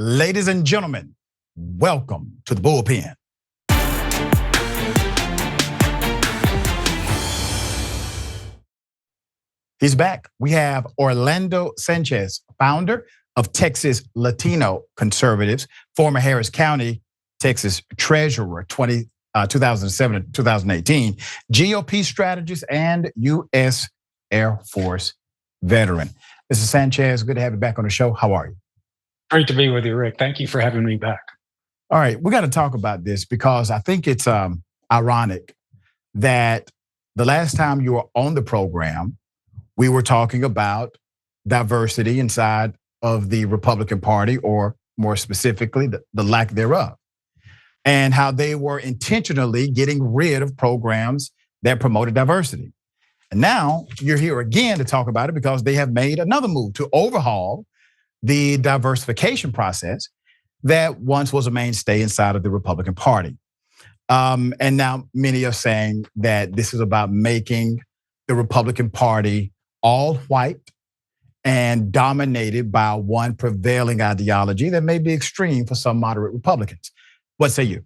Ladies and gentlemen, welcome to the Bullpen. He's back. We have Orlando Sanchez, founder of Texas Latino Conservatives, former Harris County, Texas treasurer, 2007 to 2018, GOP strategist, and U.S. Air Force veteran. Mr. Sanchez, good to have you back on the show. How are you? Great to be with you, Rick. Thank you for having me back. All right, we got to talk about this because I think it's ironic that the last time you were on the program, we were talking about diversity inside of the Republican Party, or more specifically, the lack thereof, and how they were intentionally getting rid of programs that promoted diversity. And now you're here again to talk about it because they have made another move to overhaul the diversification process that once was a mainstay inside of the Republican Party. And now many are saying that this is about making the Republican Party all white and dominated by one prevailing ideology that may be extreme for some moderate Republicans. What say you?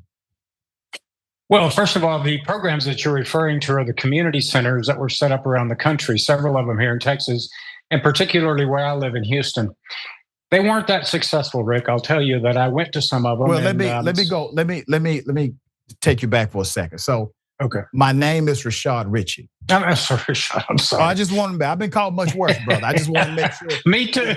Well, first of all, the programs that you're referring to are the community centers that were set up around the country, several of them here in Texas, and particularly where I live in Houston. They weren't that successful, Rick. I'll tell you that I went to some of them. Well, let me take you back for a second. So, okay, my name is Rashad Richey. I'm sorry, Rashad. I'm sorry. I just want to. I've been called much worse, brother. I just want to make sure. Me too.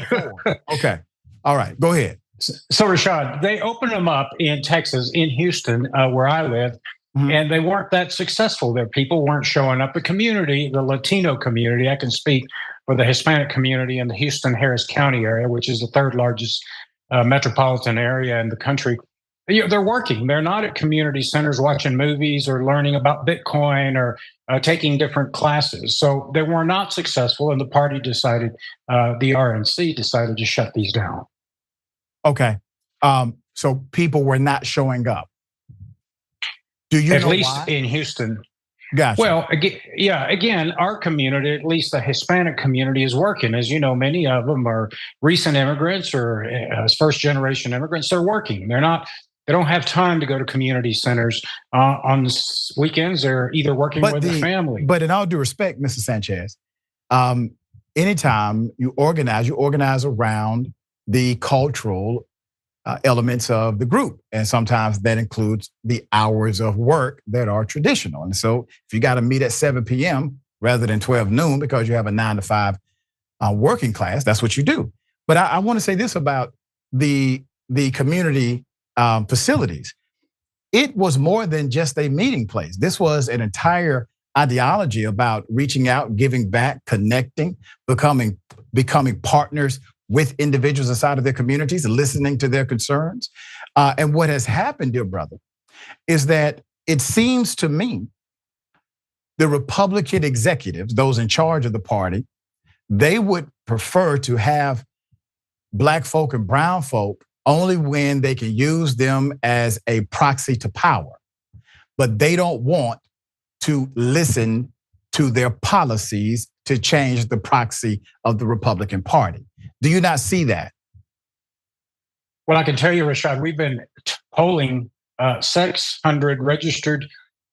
Okay. All right. Go ahead. So, Rashad, they opened them up in Texas, in Houston, where I live, and they weren't that successful. Their people weren't showing up. The community, the Latino community, I can speak for the Hispanic community in the Houston Harris County area, which is the third largest metropolitan area in the country. They're working. They're not at community centers watching movies or learning about Bitcoin or taking different classes. So they were not successful, and the party decided, the RNC decided to shut these down. Okay. So people were not showing up. Do you know at least why? In Houston? Gotcha. Well, again, our community, at least the Hispanic community, is working. As you know, many of them are recent immigrants or first-generation immigrants. They're working. They don't have time to go to community centers on weekends. They're either working with their family. But in all due respect, Mr. Sanchez, anytime you organize around the cultural elements of the group. And sometimes that includes the hours of work that are traditional. And so if you got to meet at 7 p.m. rather than 12 noon because you have a 9 to 5 working class, that's what you do. But I want to say this about the community facilities. It was more than just a meeting place. This was an entire ideology about reaching out, giving back, connecting, becoming partners with individuals inside of their communities and listening to their concerns. And what has happened, dear brother, is that it seems to me the Republican executives, those in charge of the party, they would prefer to have black folk and brown folk only when they can use them as a proxy to power. But they don't want to listen to their policies to change the proxy of the Republican Party. Do you not see that? Well, I can tell you, Rashad, we've been polling 600 registered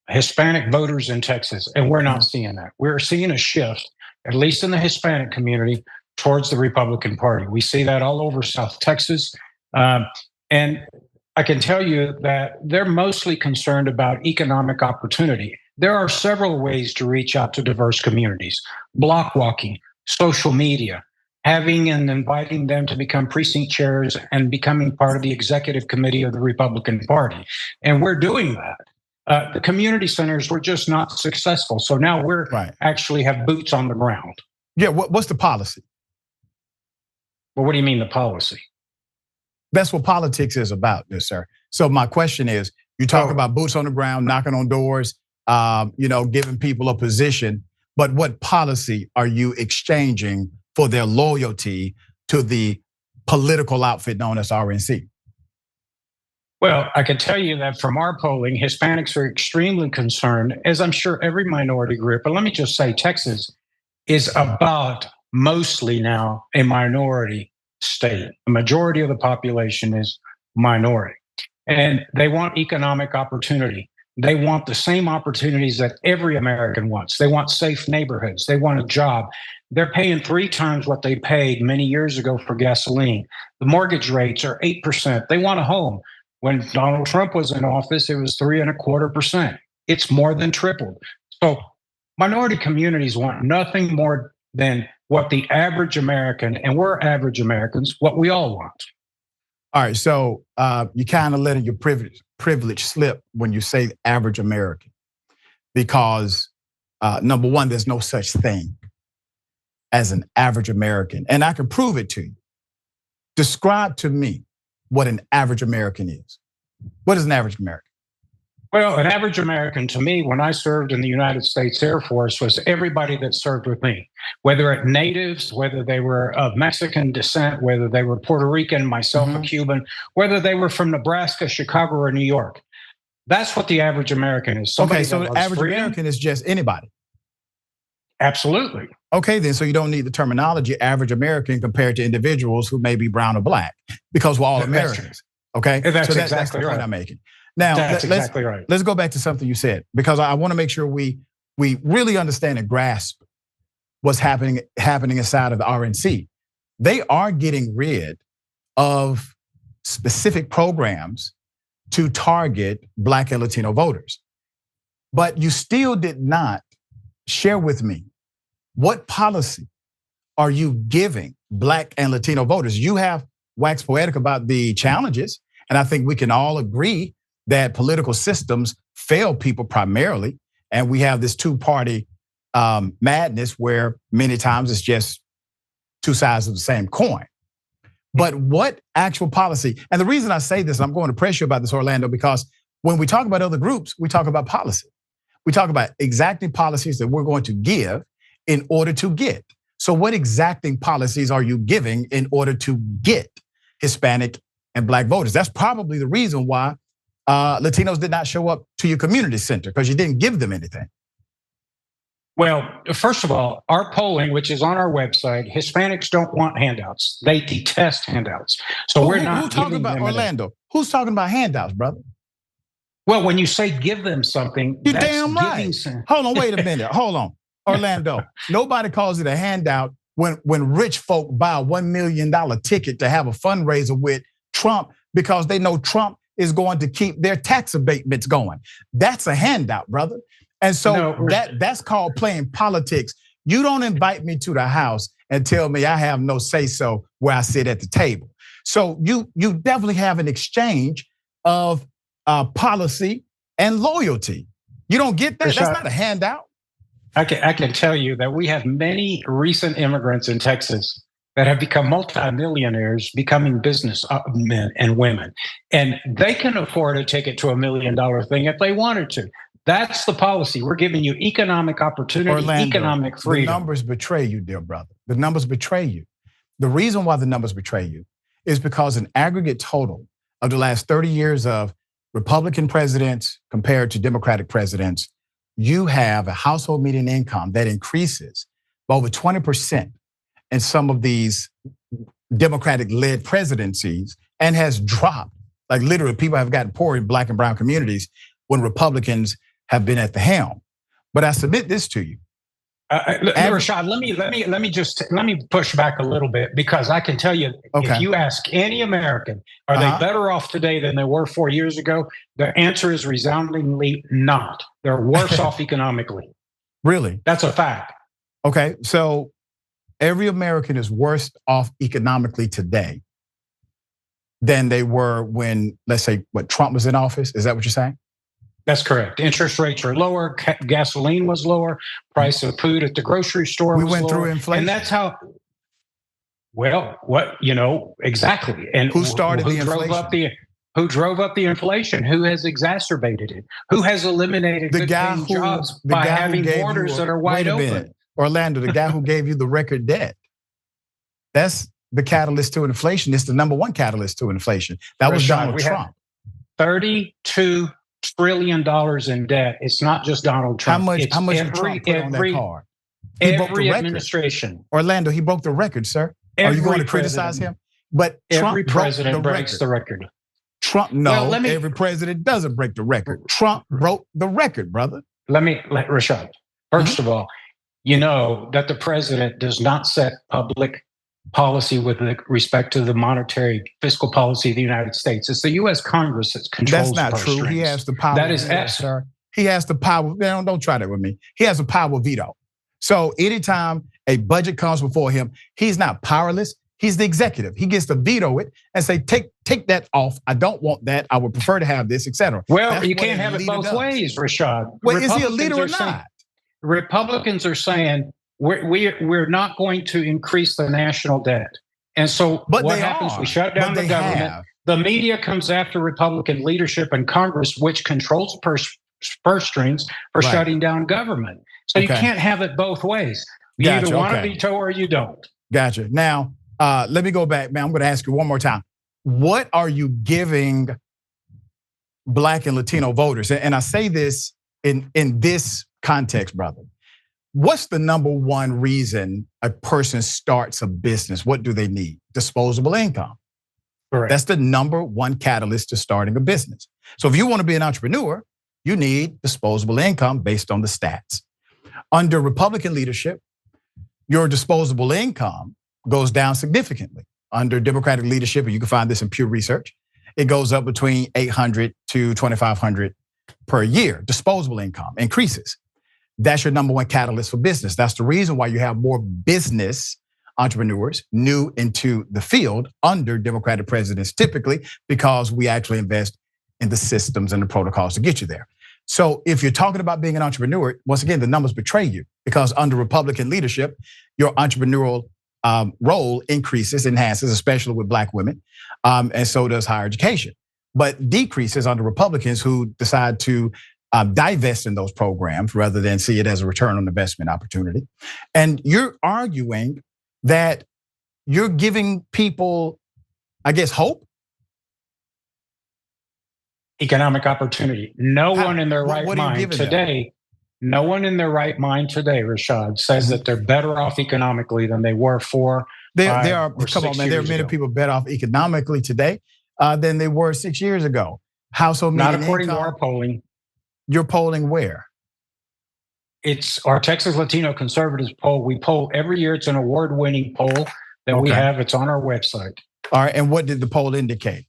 Hispanic voters in Texas, and we're not seeing that. We're seeing a shift, at least in the Hispanic community, towards the Republican Party. We see that all over South Texas. And I can tell you that they're mostly concerned about economic opportunity. There are several ways to reach out to diverse communities: block walking, social media, having and inviting them to become precinct chairs and becoming part of the executive committee of the Republican Party. And we're doing that. The community centers were just not successful. So now we're actually have boots on the ground. Yeah, what's the policy? Well, what do you mean the policy? That's what politics is about, yes, sir. So my question is, you talk about boots on the ground, knocking on doors, giving people a position, but what policy are you exchanging for their loyalty to the political outfit known as RNC? Well, I can tell you that from our polling, Hispanics are extremely concerned, as I'm sure every minority group. But let me just say, Texas is about mostly now a minority state. The majority of the population is minority. And they want economic opportunity. They want the same opportunities that every American wants. They want safe neighborhoods. They want a job. They're paying 3 times what they paid many years ago for gasoline. The mortgage rates are 8%. They want a home. When Donald Trump was in office, it was 3.25%. It's more than tripled. So minority communities want nothing more than what the average American, and we're average Americans, what we all want. All right, so you kind of letting your privilege slip when you say average American, because number one, there's no such thing as an average American, and I can prove it to you. Describe to me what an average American is. What is an average American? Well, an average American to me, when I served in the United States Air Force, was everybody that served with me, whether it natives, whether they were of Mexican descent, whether they were Puerto Rican, myself a Cuban, whether they were from Nebraska, Chicago, or New York. That's what the average American is. Okay, so the average American is just anybody. Absolutely. Okay, then, so you don't need the terminology average American compared to individuals who may be brown or black, because we're all Americans. Okay, that's so exactly the right. point I'm making. Now, that's exactly right. Let's go back to something you said, because I want to make sure we really understand and grasp what's happening inside of the RNC. They are getting rid of specific programs to target Black and Latino voters. But you still did not share with me what policy are you giving Black and Latino voters. You have waxed poetic about the challenges, and I think we can all agree that political systems fail people primarily, and we have this two-party madness where many times it's just two sides of the same coin. But what actual policy, and the reason I say this, I'm going to press you about this, Orlando, because when we talk about other groups, we talk about policy. We talk about exacting policies that we're going to give in order to get. So what exacting policies are you giving in order to get Hispanic and Black voters? That's probably the reason why Latinos did not show up to your community center, because you didn't give them anything. Well, first of all, our polling, which is on our website, Hispanics don't want handouts. They detest handouts. So we're not talking about Orlando. Who's talking about handouts, brother? Well, when you say give them something, you're damn right. Hold on, wait a minute. Hold on, Orlando. Nobody calls it a handout when rich folk buy a $1 million ticket to have a fundraiser with Trump because they know Trump is going to keep their tax abatements going. That's a handout, brother. And so that's called playing politics. You don't invite me to the house and tell me I have no say-so where I sit at the table. So you definitely have an exchange of policy and loyalty. You don't get that? Rashad, that's not a handout. I can tell you that we have many recent immigrants in Texas that have become multimillionaires, becoming businessmen and women. And they can afford a ticket to $1 million thing if they wanted to. That's the policy. We're giving you economic opportunity, Orlando, economic freedom. The numbers betray you, dear brother. The numbers betray you. The reason why the numbers betray you is because an aggregate total of the last 30 years of Republican presidents compared to Democratic presidents, you have a household median income that increases by over 20% in some of these Democratic-led presidencies and has dropped. Like literally, people have gotten poor in Black and brown communities when Republicans have been at the helm. But I submit this to you. Rashad, let me push back a little bit, because I can tell you, if you ask any American, are they better off today than they were 4 years ago? The answer is resoundingly not. They're worse off economically. Really? That's a fact. Okay, so every American is worse off economically today than they were when, let's say, Trump was in office? Is that what you're saying? That's correct. Interest rates are lower. Gasoline was lower. Price of food at the grocery store was lower. We went through inflation. And that's how, exactly. And who started the inflation? Who drove up the inflation? Who has exacerbated it? Who has eliminated good-paying jobs by having borders that are wide open? Orlando, the guy who gave you the record debt. That's the catalyst to inflation. It's the number one catalyst to inflation. That was Donald Trump. $32 trillion in debt. It's not just Donald Trump. How much did Trump put on that card? Every administration. Orlando, he broke the record, sir. Are you going to criticize him? But every Trump broke president breaks the record. Trump, no, every president doesn't break the record. Trump broke the record, brother. Rashad, first of all, you know that the president does not set public policy with respect to the monetary fiscal policy of the United States. It's the U.S. Congress that controls. That's not true. Strings. He has the power. That is sir. He has the power. Don't try that with me. He has a power veto. So anytime a budget comes before him, he's not powerless. He's the executive. He gets to veto it and say, take that off. I don't want that. I would prefer to have this, etc. Well, that's you can't have it both ways, Rashad. Well, is he a leader or not? Republicans are saying we're not going to increase the national debt. And so what happens? We shut down the government. The media comes after Republican leadership and Congress, which controls purse strings for shutting down government. So you can't have it both ways. You either want to veto or you don't. Gotcha. Now, let me go back, man. I'm going to ask you one more time. What are you giving Black and Latino voters? And I say this in this context, brother. What's the number one reason a person starts a business? What do they need? Disposable income. Correct. That's the number one catalyst to starting a business. So if you want to be an entrepreneur, you need disposable income based on the stats. Under Republican leadership, your disposable income goes down significantly. Under Democratic leadership, and you can find this in Pew Research, it goes up between $800 to $2,500 per year. Disposable income increases. That's your number one catalyst for business. That's the reason why you have more business entrepreneurs new into the field under Democratic presidents, typically because we actually invest in the systems and the protocols to get you there. So if you're talking about being an entrepreneur, once again, the numbers betray you because under Republican leadership, your entrepreneurial role increases, enhances, especially with Black women, and so does higher education. But decreases under Republicans who decide to divest in those programs rather than see it as a return on investment opportunity. And you're arguing that you're giving people, I guess, hope? Economic opportunity. No one in their right mind today, Rashad, says that they're better off economically than they were 4, 5, There are many people better off economically today than they were 6 years ago. Household median income. Not according to our polling. You're polling where? It's our Texas Latino Conservatives poll. We poll every year. It's an award-winning poll that we have. It's on our website. All right, and what did the poll indicate?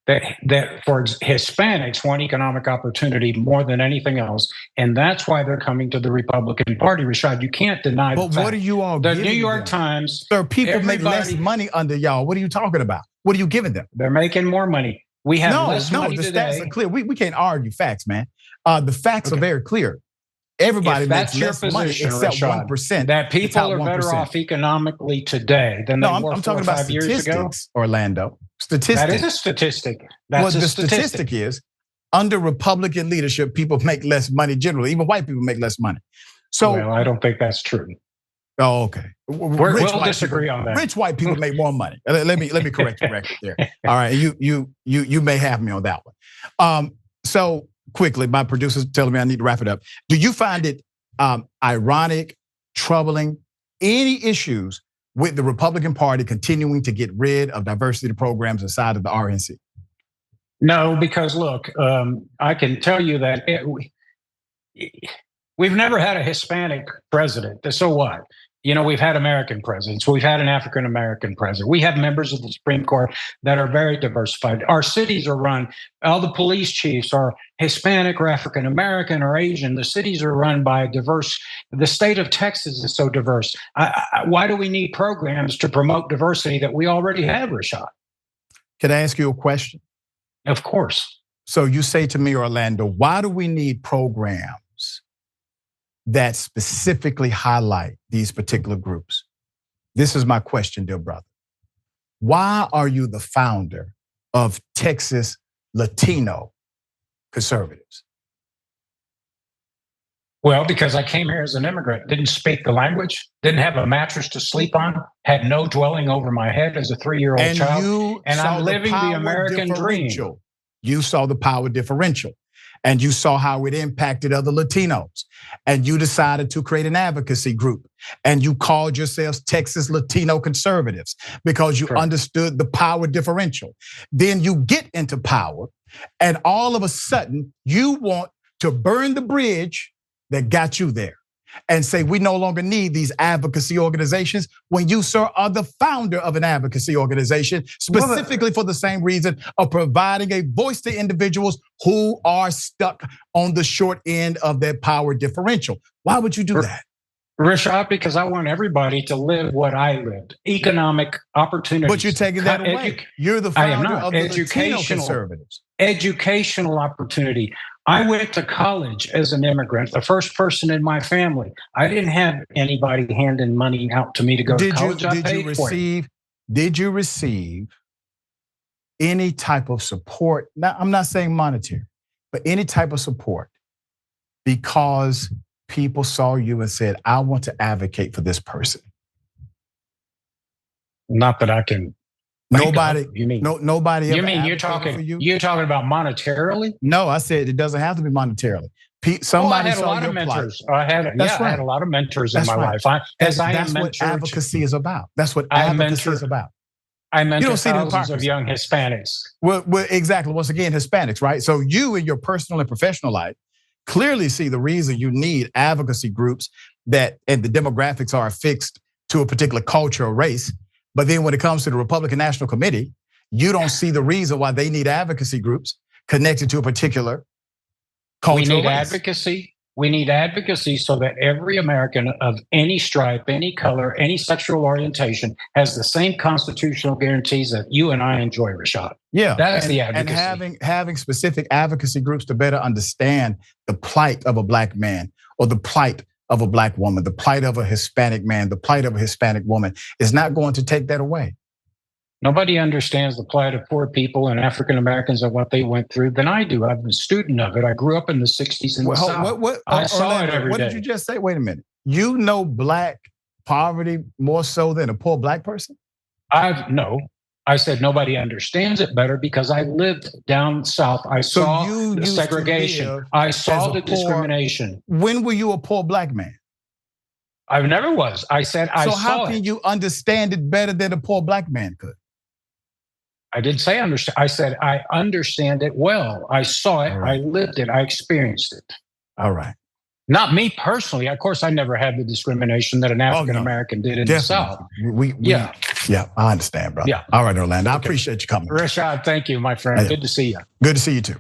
That for Hispanics want economic opportunity more than anything else, and that's why they're coming to the Republican Party. Rashad, you can't deny. But what are you all? The New York Times. Sir, people make less money under y'all. What are you talking about? What are you giving them? They're making more money. We have less money the today. Stats are clear. We can't argue facts, man. The facts are very clear. Everybody makes less money except 1%. That people are better off economically today than they were 4 or 5 years ago. Orlando. Statistics. That is a statistic. The statistic is under Republican leadership, people make less money generally. Even white people make less money. So, well, I don't think that's true. Oh, okay. We'll disagree on that. Rich white people make more money. Let me correct the record there. All right, you may have me on that one. So quickly, my producer's telling me I need to wrap it up. Do you find it ironic, troubling, any issues with the Republican Party continuing to get rid of diversity programs inside of the RNC? No, because look, I can tell you that we've never had a Hispanic president. So what? You know, we've had American presidents. We've had an African-American president. We have members of the Supreme Court that are very diversified. Our cities are run, all the police chiefs are Hispanic or African-American or Asian. The cities are run by diverse, the state of Texas is so diverse. Why do we need programs to promote diversity that we already have, Rashad? Can I ask you a question? Of course. So you say to me, Orlando, why do we need programs that specifically highlight these particular groups? This is my question, dear brother. Why are you the founder of Texas Latino Conservatives? Well, because I came here as an immigrant, didn't speak the language, didn't have a mattress to sleep on, had no dwelling over my head as a 3-year-old child, and I'm living the American dream. You saw the power differential. and you saw how it impacted other Latinos, and you decided to create an advocacy group, and you called yourselves Texas Latino conservatives because you understood the power differential. Then you get into power, and all of a sudden you want to burn the bridge that got you there and say we no longer need these advocacy organizations when you, sir, are the founder of an advocacy organization specifically for the same reason of providing a voice to individuals who are stuck on the short end of their power differential. Why would you do that? Rashad, because I want everybody to live what I lived, economic opportunities. But you're taking that away. You're the founder of the Latino conservatives. Educational opportunity. I went to college as an immigrant, the first person in my family. I didn't have anybody handing money out to me to go to college. Did you receive any type of support? Now, I'm not saying monetary, but any type of support because people saw you and said, I want to advocate for this person? Not that I can. Nobody. You mean nobody? You mean you're talking about monetarily? No, I said it doesn't have to be monetarily. Somebody I had a lot of mentors. I had a lot of mentors in my life. That's what advocacy is about. That's what advocacy is about. I mentor thousands of young Hispanics. Well, exactly. Once again, Hispanics, right? So you in your personal and professional life clearly see the reason you need advocacy groups and the demographics are affixed to a particular culture or race. But then when it comes to the Republican National Committee, you don't see the reason why they need advocacy groups connected to a particular culture. We need advocacy. We need advocacy so that every American of any stripe, any color, any sexual orientation has the same constitutional guarantees that you and I enjoy, Rashad. Yeah, that's the advocacy. And having specific advocacy groups to better understand the plight of a black man or the plight of a black woman, the plight of a Hispanic man, the plight of a Hispanic woman is not going to take that away. Nobody understands the plight of poor people and African Americans and what they went through than I do. I'm a student of it. I grew up in the 60s in the South. I saw it every day. What did you just say? Wait a minute. You know black poverty more so than a poor black person? No. I said nobody understands it better because I lived down south. I saw the segregation. I saw the discrimination. When were you a poor black man? I never was. I said I saw it. So how can you understand it better than a poor black man could? I didn't say understand. I said I understand it well. I saw it. Right. I lived it. I experienced it. All right. Not me personally. Of course, I never had the discrimination that an African American did in the South. Yeah, I understand, brother. Yeah. All right, Orlando. I appreciate you coming. Rashad, thank you, my friend. Good to see you. Good to see you too.